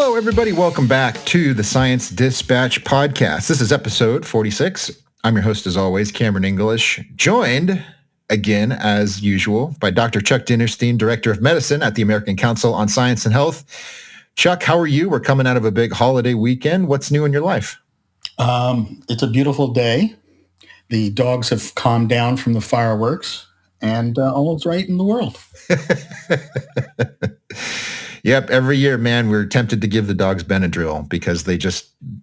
Hello, everybody. Welcome back to the Science Dispatch podcast. This is episode 46. I'm your host, as always, Cameron English, joined again, as usual, by Dr. Chuck Dinerstein, Director of Medicine at the American Council on Science and Health. Chuck, how are you? We're coming out of a big holiday weekend. What's new in your life? It's a beautiful day. The dogs have calmed down from the fireworks, and all's right in the world. Yep. Every year, man, we're tempted to give the dogs Benadryl because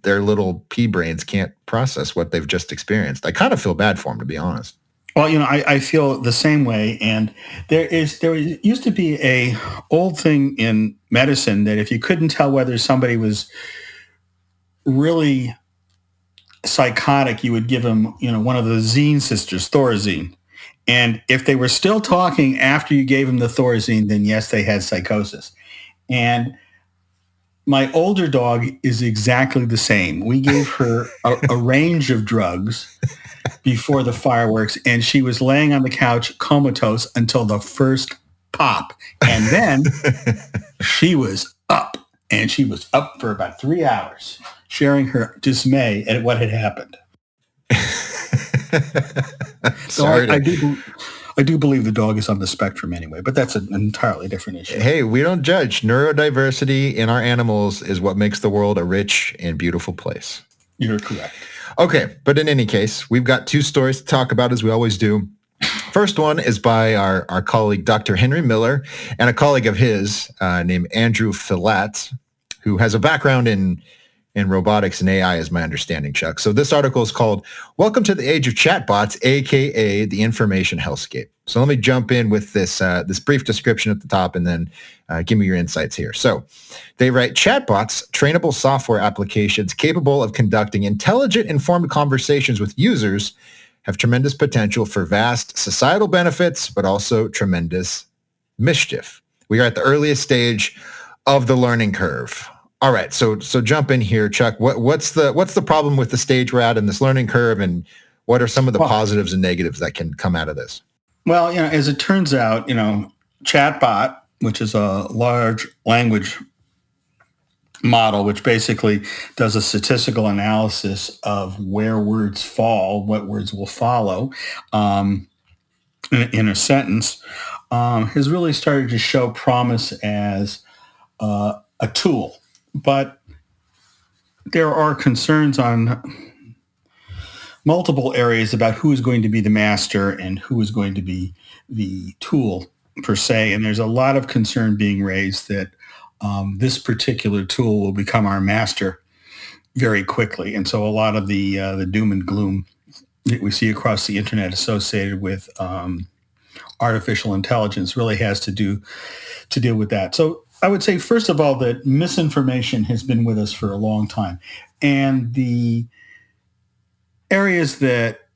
their little pea brains can't process what they've just experienced. I kind of feel bad for them, to be honest. Well, I feel the same way. And there used to be a old thing in medicine that if you couldn't tell whether somebody was really psychotic, you would give them, one of the Zine sisters, Thorazine. And if they were still talking after you gave them the Thorazine, then yes, they had psychosis. And my older dog is exactly the same. We gave her a range of drugs before the fireworks, and she was laying on the couch comatose until the first pop. And then she was up, and she was up for about 3 hours, sharing her dismay at what had happened. I do believe the dog is on the spectrum anyway, but that's an entirely different issue. Hey, we don't judge. Neurodiversity in our animals is what makes the world a rich and beautiful place. You're correct. Okay, but in any case, we've got two stories to talk about, as we always do. First one is by our colleague, Dr. Henry Miller, and a colleague of his named Andrew Filat, who has a background in robotics and AI, is my understanding, Chuck. So this article is called Welcome to the Age of Chatbots, aka the Information Hellscape. So let me jump in with this brief description at the top and then give me your insights here. So they write, chatbots, trainable software applications capable of conducting intelligent, informed conversations with users, have tremendous potential for vast societal benefits, but also tremendous mischief. We are at the earliest stage of the learning curve. All right, so jump in here, Chuck. What's the problem with the stage we're at in this learning curve, and what are some of the positives and negatives that can come out of this? Well, as it turns out, chatbot, which is a large language model, which basically does a statistical analysis of where words fall, what words will follow in a sentence, has really started to show promise as a tool. But there are concerns on multiple areas about who is going to be the master and who is going to be the tool per se. And there's a lot of concern being raised that this particular tool will become our master very quickly. And so a lot of the doom and gloom that we see across the internet associated with artificial intelligence really has to deal with that. So I would say, first of all, that misinformation has been with us for a long time. And the areas that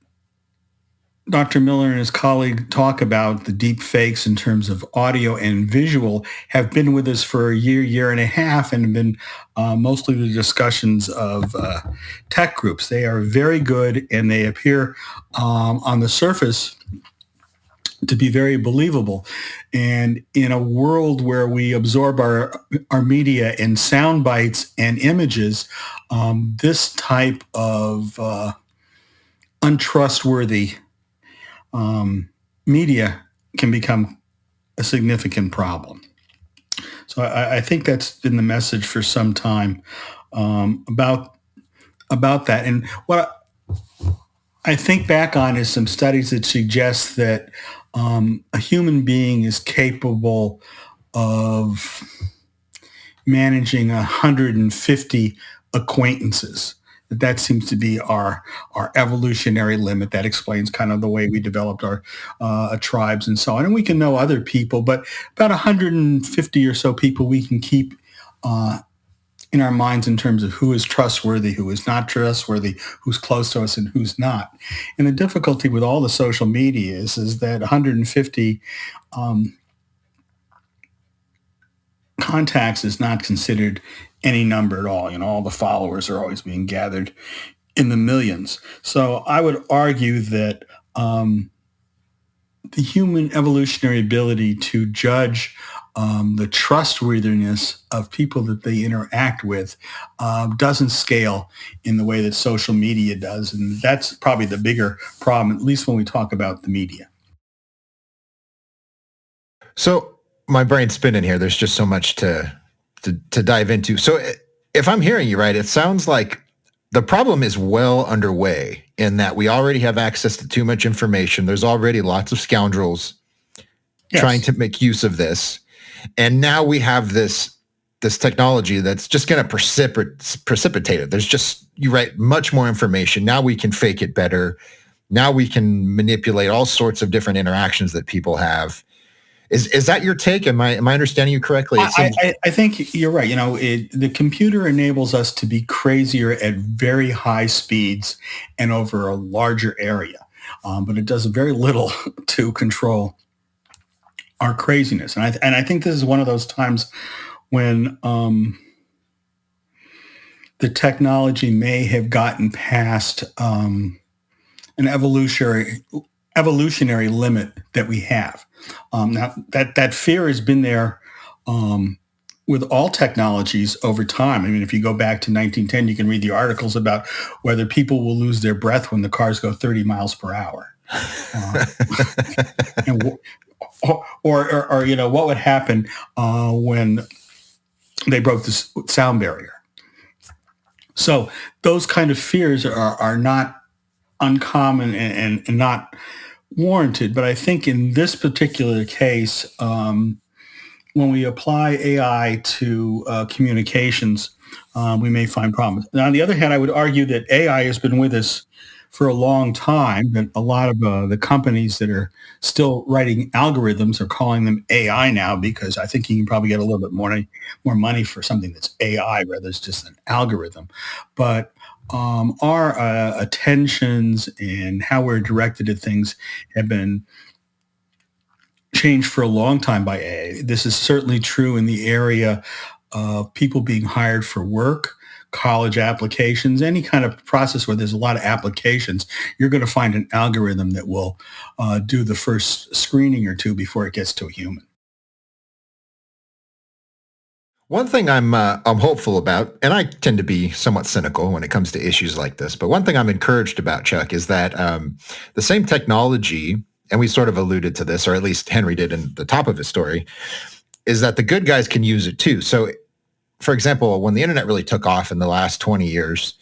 Dr. Miller and his colleague talk about, the deep fakes in terms of audio and visual, have been with us for a year and a half, and have been mostly the discussions of tech groups. They are very good, and they appear on the surface to be very believable. And in a world where we absorb our media in sound bites and images, this type of untrustworthy media can become a significant problem. So I think that's been the message for some time about that. And what I think back on is some studies that suggest that a human being is capable of managing 150 acquaintances. That seems to be our evolutionary limit. That explains kind of the way we developed our tribes and so on. And we can know other people, but about 150 or so people we can keep in our minds in terms of who is trustworthy, who is not trustworthy, who's close to us and who's not. And the difficulty with all the social media is that 150 contacts is not considered any number at all. All the followers are always being gathered in the millions. So I would argue that the human evolutionary ability to judge the trustworthiness of people that they interact with doesn't scale in the way that social media does. And that's probably the bigger problem, at least when we talk about the media. So my brain's spinning here. There's just so much to dive into. So if I'm hearing you right, it sounds like the problem is well underway in that we already have access to too much information. There's already lots of scoundrels trying to make use of this. And now we have this technology that's just going to precipitate it. There's just, you write much more information. Now we can fake it better. Now we can manipulate all sorts of different interactions that people have. Is that your take? Am I understanding you correctly? I think you're right. The computer enables us to be crazier at very high speeds and over a larger area, but it does very little to control our craziness. And I think this is one of those times when the technology may have gotten past an evolutionary limit that we have. Now that fear has been there with all technologies over time. I mean, if you go back to 1910, you can read the articles about whether people will lose their breath when the cars go 30 miles per hour. Or what would happen when they broke the sound barrier. So those kind of fears are not uncommon and not warranted. But I think in this particular case, when we apply AI to communications, we may find problems. Now, on the other hand, I would argue that AI has been with us for a long time, and a lot of the companies that are still writing algorithms are calling them AI now, because I think you can probably get a little bit more money for something that's AI rather than just an algorithm. But our attentions and how we're directed at things have been changed for a long time by AI. This is certainly true in the area of people being hired for work, college applications, any kind of process where there's a lot of applications. You're going to find an algorithm that will do the first screening or two before it gets to a human. One thing I'm hopeful about, and I tend to be somewhat cynical when it comes to issues like this, but one thing I'm encouraged about, Chuck, is that the same technology, and we sort of alluded to this, or at least Henry did in the top of his story, is that the good guys can use it too. So, for example, when the internet really took off in the last 20 years,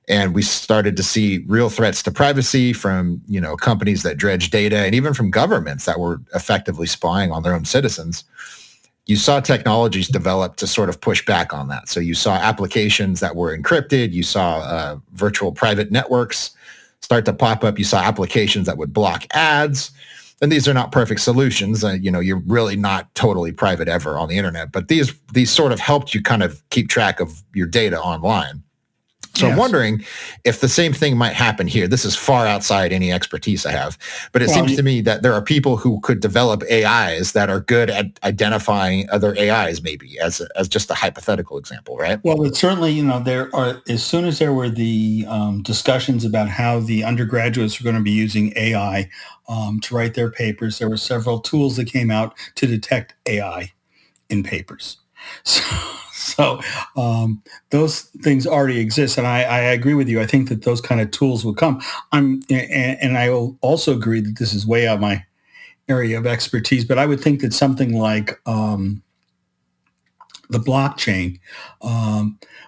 and we started to see real threats to privacy from, companies that dredge data, and even from governments that were effectively spying on their own citizens, you saw technologies develop to sort of push back on that. So you saw applications that were encrypted. You saw virtual private networks start to pop up. You saw applications that would block ads. And these are not perfect solutions. You're really not totally private ever on the internet, but these sort of helped you kind of keep track of your data online. So yes. I'm wondering if the same thing might happen here. This is far outside any expertise I have, but it seems to me that there are people who could develop AIs that are good at identifying other AIs, maybe as just a hypothetical example, right? Well, it's certainly, there are, as soon as there were the discussions about how the undergraduates were going to be using AI to write their papers, there were several tools that came out to detect AI in papers. So those things already exist, and I agree with you. I think that those kind of tools will come. And I will also agree that this is way out my area of expertise. But I would think that something like the blockchain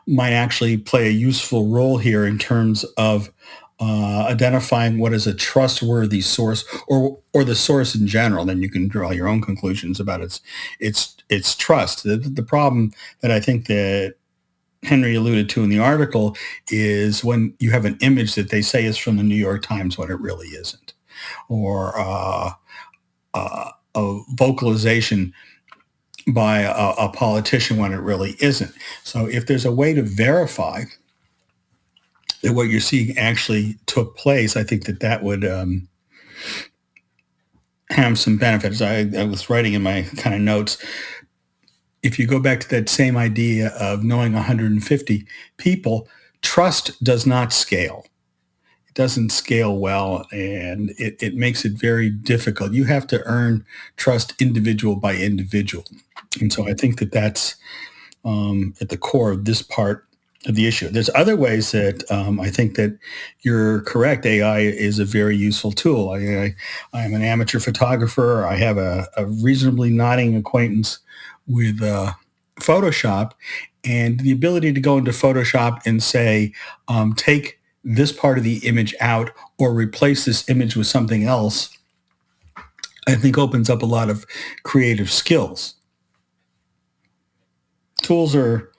might actually play a useful role here in terms of identifying what is a trustworthy source, or the source in general. Then you can draw your own conclusions about its trust. The problem that I think that Henry alluded to in the article is when you have an image that they say is from the New York Times when it really isn't, or a vocalization by a politician when it really isn't. So if there's a way to verify that what you're seeing actually took place, I think that would have some benefits. I was writing in my kind of notes, if you go back to that same idea of knowing 150 people, trust does not scale. doesn't scale well, and it makes it very difficult. You have to earn trust individual by individual. And so I think that that's at the core of this part of the issue. There's other ways that I think that you're correct. AI is a very useful tool. I'm an amateur photographer. I have a reasonably nodding acquaintance with Photoshop, and the ability to go into Photoshop and say, take this part of the image out or replace this image with something else, I think opens up a lot of creative skills. Tools are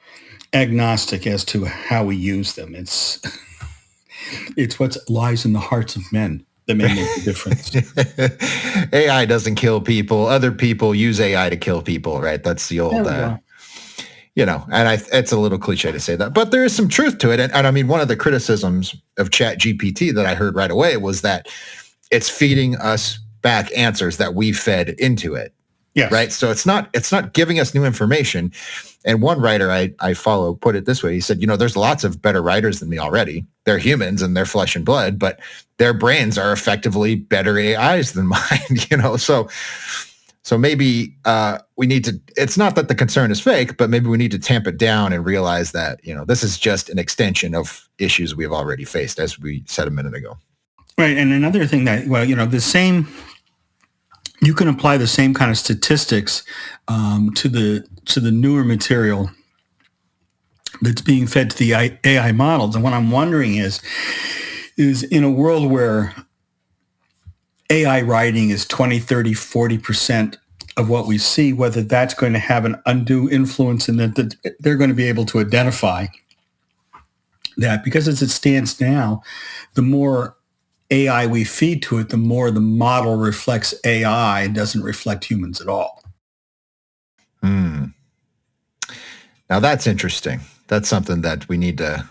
agnostic as to how we use them. It's what lies in the hearts of men that may make the difference. AI doesn't kill people. Other people use AI to kill people, right? That's the old, and it's a little cliche to say that, but there is some truth to it. And I mean, one of the criticisms of ChatGPT that I heard right away was that it's feeding us back answers that we fed into it. Yes. Right. So it's not giving us new information. And one writer I follow put it this way. He said, there's lots of better writers than me already. They're humans and they're flesh and blood, but their brains are effectively better AIs than mine, So maybe we need to, it's not that the concern is fake, but maybe we need to tamp it down and realize that, this is just an extension of issues we've already faced, as we said a minute ago. Right. And another thing that, you can apply the same kind of statistics to the newer material that's being fed to the AI models. And what I'm wondering is in a world where AI writing is 20, 30, 40% of what we see, whether that's going to have an undue influence and that they're going to be able to identify that. Because as it stands now, the more AI we feed to it, the more the model reflects AI and doesn't reflect humans at all. Now that's interesting. That's something that we need to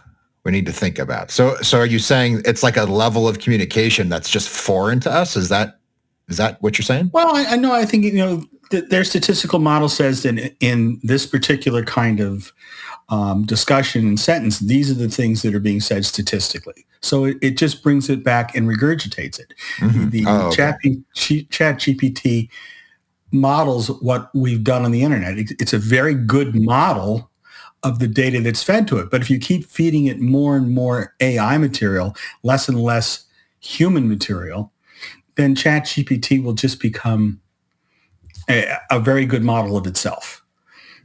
think about. So are you saying it's like a level of communication that's just foreign to us? Is that what you're saying? Well, I know. I think their statistical model says that in this particular kind of discussion and sentence, these are the things that are being said statistically. So it just brings it back and regurgitates it. Mm-hmm. The ChatGPT models what we've done on the internet. It's a very good model of the data that's fed to it. But if you keep feeding it more and more AI material, less and less human material, then ChatGPT will just become a very good model of itself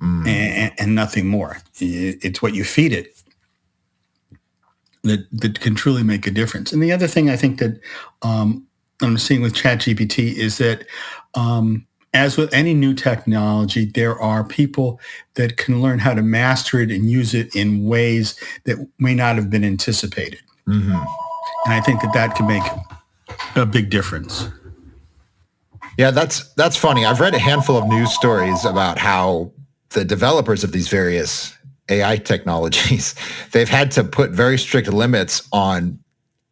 and nothing more. It's what you feed it that can truly make a difference. And the other thing I think that I'm seeing with ChatGPT is that as with any new technology, there are people that can learn how to master it and use it in ways that may not have been anticipated. Mm-hmm. And I think that can make a big difference. Yeah, that's funny. I've read a handful of news stories about how the developers of these various AI technologies, they've had to put very strict limits on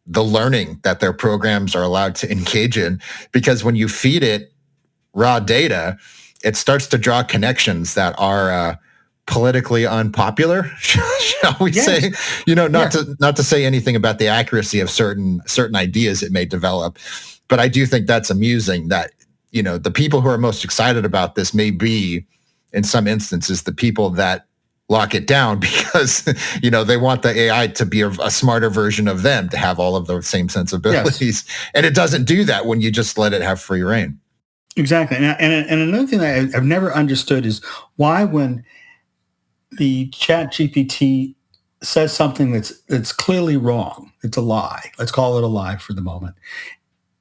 the learning that their programs are allowed to engage in, because when you feed it raw data, it starts to draw connections that are politically unpopular, shall we say? Not to say anything about the accuracy of certain ideas it may develop, but I do think that's amusing that the people who are most excited about this may be, in some instances, the people that lock it down because they want the AI to be a smarter version of them, to have all of those same sensibilities. Yes. And it doesn't do that when you just let it have free reign. Exactly. And another thing that I've never understood is why, when the ChatGPT says something that's clearly wrong, it's a lie. Let's call it a lie for the moment.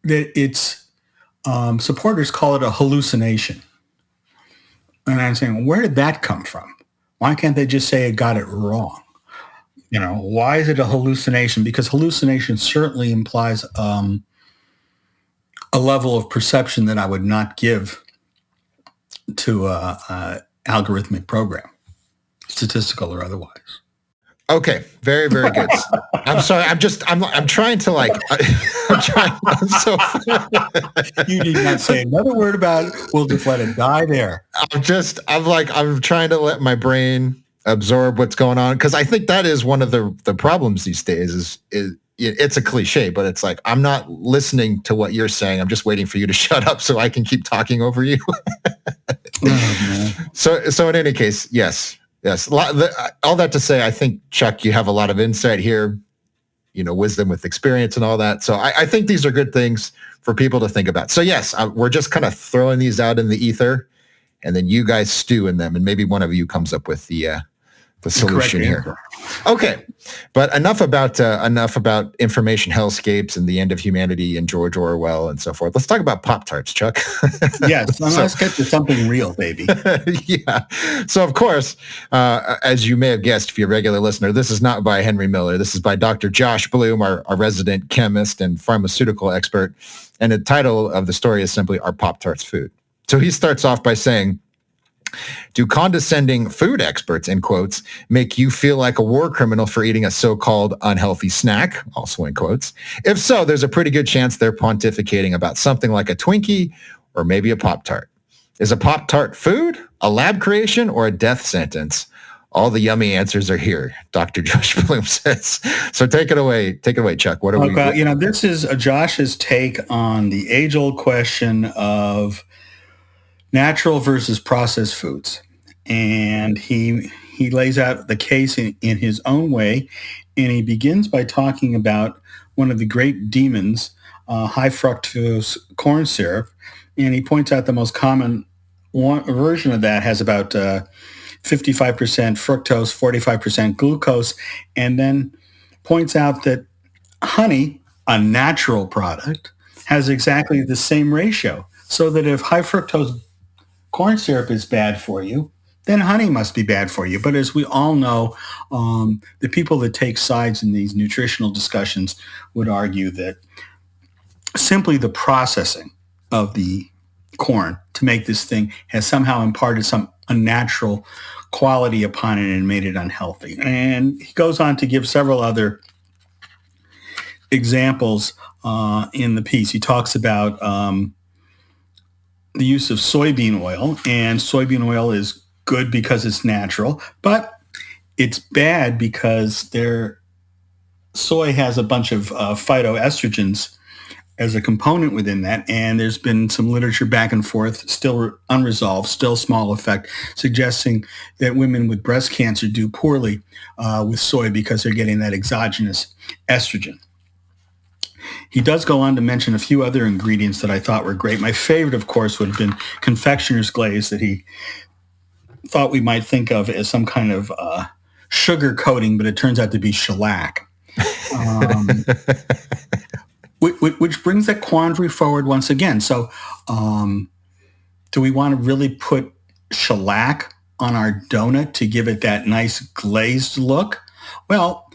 That its supporters call it a hallucination. And I'm saying, where did that come from? Why can't they just say it got it wrong? Why is it a hallucination? Because hallucination certainly implies a level of perception that I would not give to a algorithmic program, statistical or otherwise. Okay, very, very good. I'm sorry. I'm trying to You did not say another word about it. We'll just let it die there. I'm trying to let my brain absorb what's going on, because I think that is one of the problems these days is it's a cliche, but it's like, I'm not listening to what you're saying. I'm just waiting for you to shut up so I can keep talking over you. So in any case, yes. All that to say, I think, Chuck, you have a lot of insight here, wisdom with experience and all that. So I think these are good things for people to think about. So yes, we're just kind of throwing these out in the ether, and then you guys stew in them, and maybe one of you comes up with the solution here. Okay, but enough about information hellscapes and the end of humanity and George Orwell and so forth. Let's talk about Pop-Tarts, Chuck. Yes, let's get to something real, baby. Yeah. So of course, as you may have guessed, if you're a regular listener, this is not by Henry Miller. This is by Dr. Josh Bloom, our resident chemist and pharmaceutical expert. And the title of the story is simply "Are Pop-Tarts Food?" So he starts off by saying, "Do condescending food experts, in quotes, make you feel like a war criminal for eating a so-called unhealthy snack?" Also in quotes. If so, there's a pretty good chance they're pontificating about something like a Twinkie or maybe a Pop-Tart. Is a Pop-Tart food, a lab creation, or a death sentence? All the yummy answers are here, Dr. Josh Bloom says. So take it away, Chuck. What are we? This is Josh's take on the age-old question of natural versus processed foods. And he lays out the case in his own way. And he begins by talking about one of the great demons, high fructose corn syrup. And he points out the most common version of that has about 55% fructose, 45% glucose, and then points out that honey, a natural product, has exactly the same ratio. So that if high fructose corn syrup is bad for you, then honey must be bad for you. But as we all know, the people that take sides in these nutritional discussions would argue that simply the processing of the corn to make this thing has somehow imparted some unnatural quality upon it and made it unhealthy. And he goes on to give several other examples in the piece. He talks about the use of soybean oil, and soybean oil is good because it's natural, but it's bad because soy has a bunch of phytoestrogens as a component within that, and there's been some literature back and forth, still unresolved, still small effect, suggesting that women with breast cancer do poorly with soy because they're getting that exogenous estrogen. He does go on to mention a few other ingredients that I thought were great. My favorite, of course, would have been confectioner's glaze that he thought we might think of as some kind of sugar coating, but it turns out to be shellac. Which brings that quandary forward once again. So do we want to really put shellac on our donut to give it that nice glazed look? Well,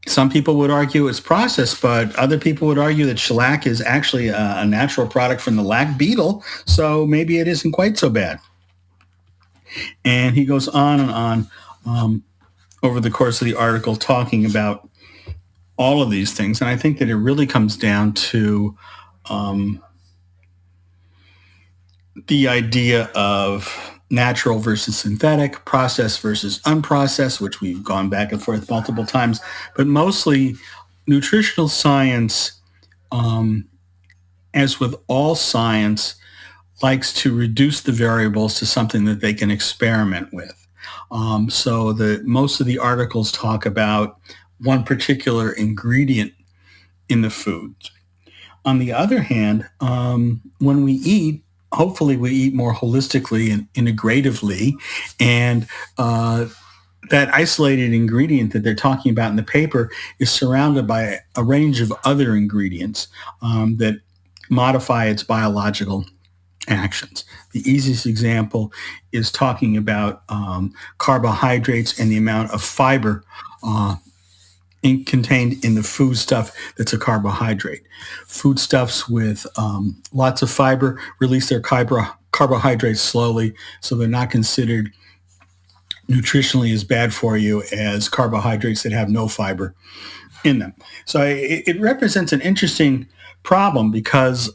some people would argue it's processed, but other people would argue that shellac is actually a natural product from the lac beetle, so maybe it isn't quite so bad. And he goes on and on over the course of the article talking about all of these things. And I think that it really comes down to the idea of natural versus synthetic, processed versus unprocessed, which we've gone back and forth multiple times. But mostly nutritional science, as with all science, likes to reduce the variables to something that they can experiment with. So most of the articles talk about one particular ingredient in the food. On the other hand, when we eat, hopefully we eat more holistically and integratively, and that isolated ingredient that they're talking about in the paper is surrounded by a range of other ingredients that modify its biological actions. The easiest example is talking about carbohydrates and the amount of fiber contained in the foodstuff that's a carbohydrate. Foodstuffs with lots of fiber release their carbohydrates slowly, so they're not considered nutritionally as bad for you as carbohydrates that have no fiber in them. So it represents an interesting problem because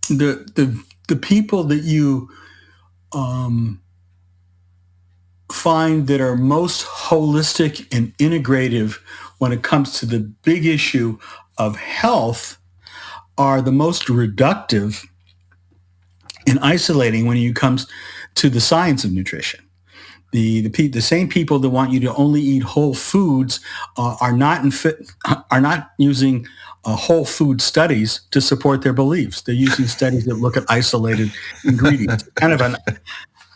the people that you find that are most holistic and integrative when it comes to the big issue of health are the most reductive and isolating when it comes to the science of nutrition. The same people that want you to only eat whole foods are not using whole food studies to support their beliefs. They're using studies that look at isolated ingredients. Kind of an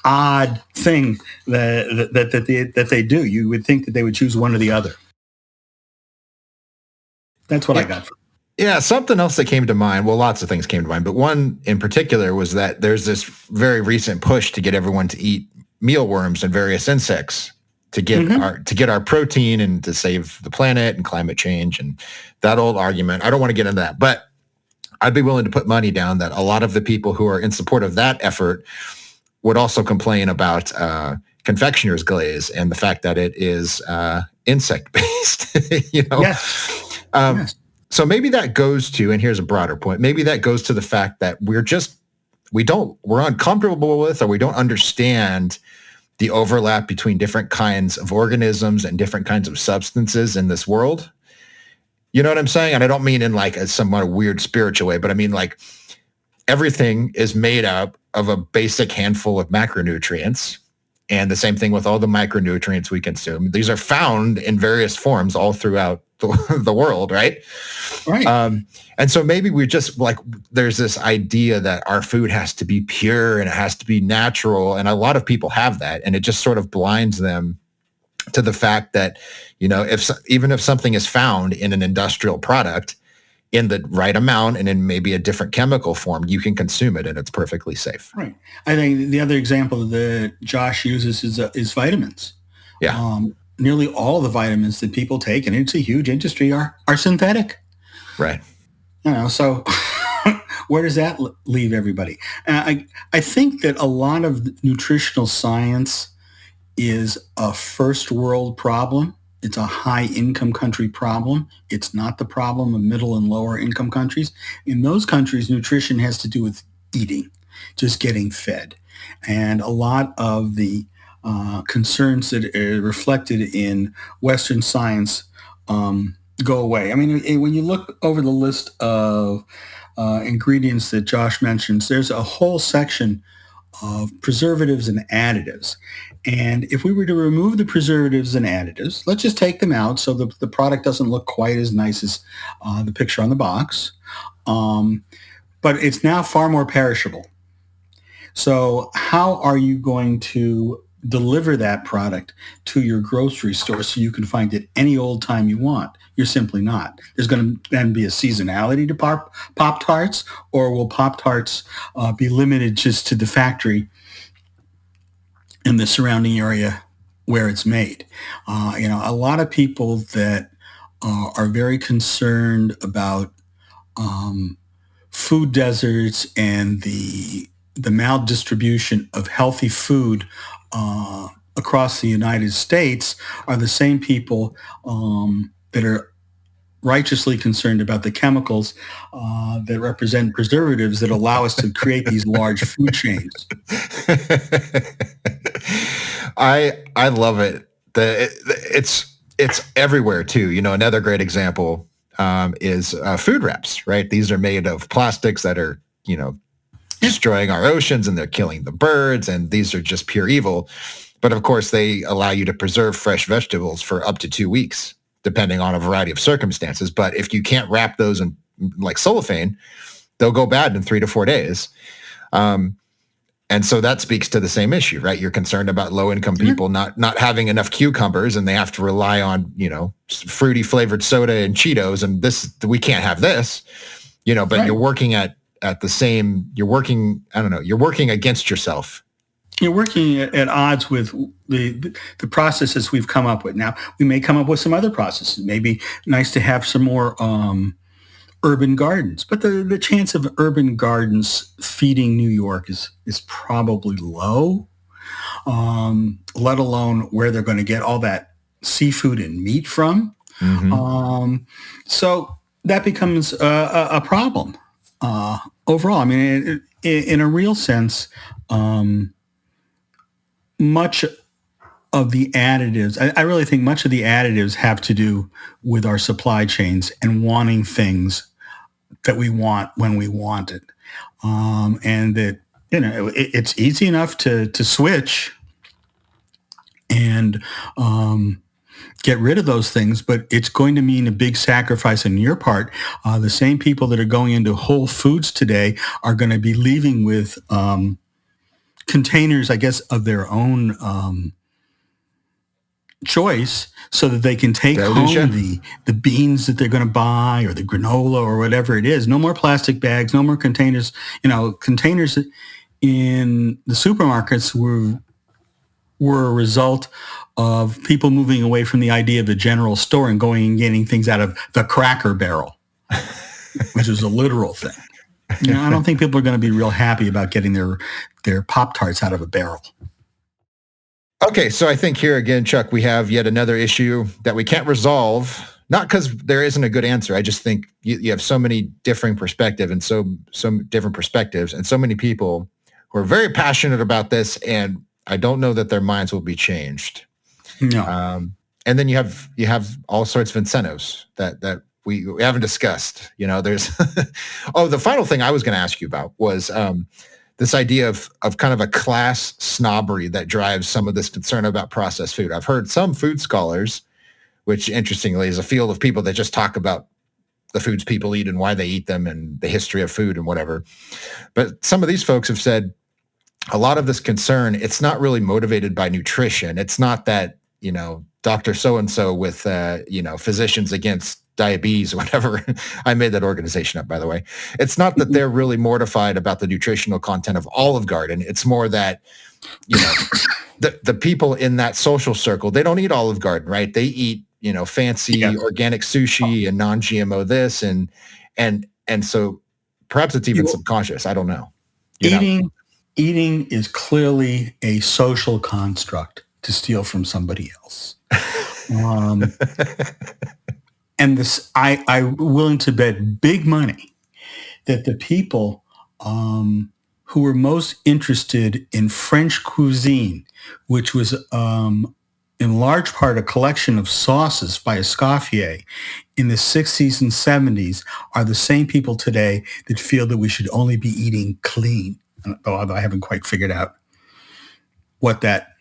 odd thing that they do. You would think that they would choose one or the other. That's what I got. Yeah, something else that came to mind. Well, lots of things came to mind, but one in particular was that there's this very recent push to get everyone to eat mealworms and various insects to get our protein and to save the planet and climate change and that old argument. I don't want to get into that, but I'd be willing to put money down that a lot of the people who are in support of that effort would also complain about confectioner's glaze and the fact that it is insect based. Yes. So maybe that goes to, and here's a broader point, maybe that goes to the fact that we're uncomfortable with, or we don't understand the overlap between different kinds of organisms and different kinds of substances in this world. You know what I'm saying? And I don't mean in like a somewhat weird spiritual way, but I mean like everything is made up of a basic handful of macronutrients. And the same thing with all the micronutrients we consume. These are found in various forms all throughout the world, right? Right. And so maybe we just like, there's this idea that our food has to be pure and it has to be natural. And a lot of people have that. And it just sort of blinds them to the fact that, even if something is found in an industrial product in the right amount and in maybe a different chemical form, you can consume it and it's perfectly safe. Right. I think the other example that Josh uses is vitamins. Yeah. Nearly all the vitamins that people take, and it's a huge industry, are synthetic. Right. So where does that leave everybody? I think that a lot of nutritional science is a first world problem. It's a high income country problem. It's not the problem of middle and lower income countries. In those countries, nutrition has to do with eating, just getting fed. And a lot of the concerns that are reflected in Western science go away. I mean, when you look over the list of ingredients that Josh mentions, there's a whole section of preservatives and additives. And if we were to remove the preservatives and additives, let's just take them out so the product doesn't look quite as nice as the picture on the box. But it's now far more perishable. So how are you going to deliver that product to your grocery store so you can find it any old time you want? You're simply not. There's going to then be a seasonality to Pop-Tarts, or will Pop-Tarts be limited just to the factory in the surrounding area where it's made? A lot of people that are very concerned about food deserts and the maldistribution of healthy food across the United States are the same people that are righteously concerned about the chemicals that represent preservatives that allow us to create these large food chains. I love it. It's everywhere too. Another great example is food wraps, right? These are made of plastics that are, destroying our oceans and they're killing the birds, and these are just pure evil. But of course, they allow you to preserve fresh vegetables for up to 2 weeks, depending on a variety of circumstances. But if you can't wrap those in like cellophane, they'll go bad in 3 to 4 days. And so that speaks to the same issue, right? You're concerned about low-income people not having enough cucumbers, and they have to rely on, fruity flavored soda and Cheetos, and we can't have this, but right. You're working at the same, you're working against yourself. You're working at odds with the processes we've come up with. Now, we may come up with some other processes. Maybe nice to have some more urban gardens, but the chance of urban gardens feeding New York is probably low, let alone where they're going to get all that seafood and meat from. Mm-hmm. So that becomes a problem overall. I mean, in a real sense, much of the additives, I really think much of the additives have to do with our supply chains and wanting things that we want when we want it. And that, it's easy enough to switch and get rid of those things, but it's going to mean a big sacrifice on your part. The same people that are going into Whole Foods today are going to be leaving with containers, I guess, of their own choice, so that they can take home the beans that they're going to buy, or the granola, or whatever it is. No more plastic bags, no more containers. Containers in the supermarkets were a result of people moving away from the idea of the general store and going and getting things out of the Cracker Barrel, which is a literal thing. I don't think people are going to be real happy about getting their Pop-Tarts out of a barrel. Okay, so I think here again, Chuck, we have yet another issue that we can't resolve, not because there isn't a good answer. I just think you have so many differing perspectives and so different perspectives and so many people who are very passionate about this, and I don't know that their minds will be changed. No. And then you have all sorts of incentives that we haven't discussed. There's the final thing I was going to ask you about was this idea of kind of a class snobbery that drives some of this concern about processed food. I've heard some food scholars, which interestingly is a field of people that just talk about the foods people eat and why they eat them and the history of food and whatever. But some of these folks have said a lot of this concern, it's not really motivated by nutrition. It's not that, Dr. So-and-so with, Physicians Against Diabetes or whatever. I made that organization up, by the way. It's not that they're really mortified about the nutritional content of Olive Garden. It's more that, the people in that social circle, they don't eat Olive Garden, right? They eat, fancy organic sushi and non-GMO this. And so perhaps it's even subconscious. I don't know. Eating is clearly a social construct to steal from somebody else. And this, I'm willing to bet big money that the people who were most interested in French cuisine, which was in large part a collection of sauces by Escoffier in the 60s and 70s, are the same people today that feel that we should only be eating clean. Although I haven't quite figured out what that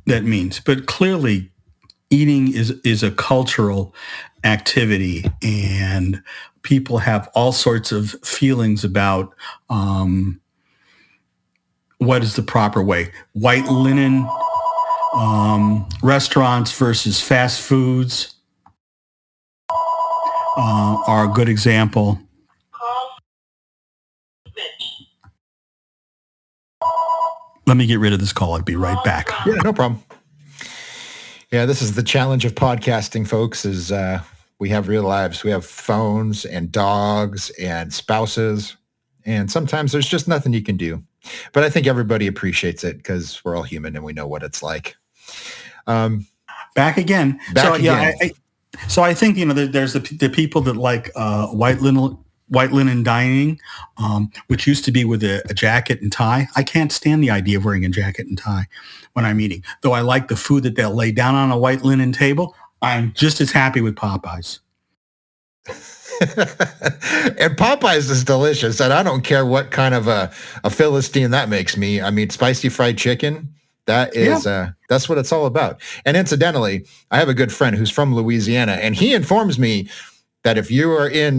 means. But clearly, eating is a cultural activity, and people have all sorts of feelings about what is the proper way. White linen restaurants versus fast foods are a good example. Let me get rid of this call. I'll be right back. Yeah, no problem. Yeah, this is the challenge of podcasting, folks, is we have real lives. We have phones and dogs and spouses, and sometimes there's just nothing you can do. But I think everybody appreciates it because we're all human and we know what it's like. Back again. So I think, there's the people that like white linen dining, which used to be with a jacket and tie. I can't stand the idea of wearing a jacket and tie when I'm eating. Though I like the food that they'll lay down on a white linen table, I'm just as happy with Popeyes. And Popeyes is delicious, and I don't care what kind of a Philistine that makes me. I mean, spicy fried chicken, that is that's what it's all about. And incidentally, I have a good friend who's from Louisiana, and he informs me that if you are in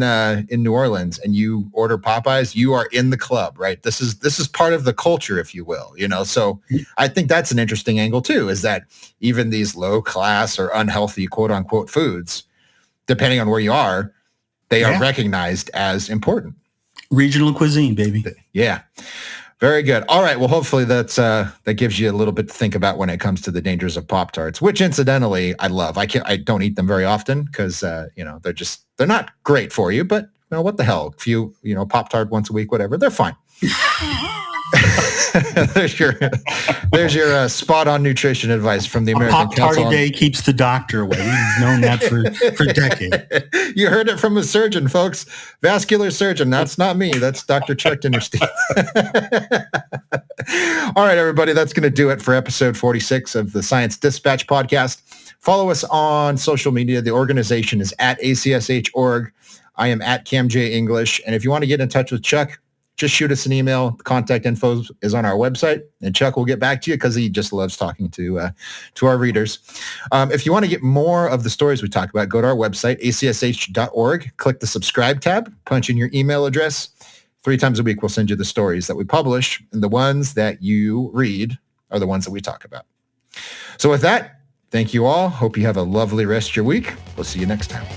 New Orleans and you order Popeyes, you are in the club, right? This is part of the culture, if you will, So I think that's an interesting angle too, is that even these low class or unhealthy quote unquote foods, depending on where you are, they are recognized as important. Regional cuisine, baby. Yeah. Very good. All right. Well, hopefully that gives you a little bit to think about when it comes to the dangers of Pop-Tarts, which incidentally I love. I don't eat them very often because they're not great for you. But what the hell? If you Pop-Tart once a week, whatever, they're fine. there's your spot on nutrition advice from the American Pop-Tart Council. A day keeps the doctor away. We've known that for decades. You heard it from a surgeon, folks. Vascular surgeon. That's not me. That's Dr. Chuck Dinnerstein. All right, everybody. That's going to do it for episode 46 of the Science Dispatch podcast. Follow us on social media. The organization is at ACSH.org. I am at CamJEnglish. And if you want to get in touch with Chuck, just shoot us an email. Contact info is on our website, and Chuck will get back to you because he just loves talking to our readers. If you want to get more of the stories we talk about, go to our website, acsh.org, click the subscribe tab, punch in your email address. 3 times a week, we'll send you the stories that we publish, and the ones that you read are the ones that we talk about. So with that, thank you all. Hope you have a lovely rest of your week. We'll see you next time.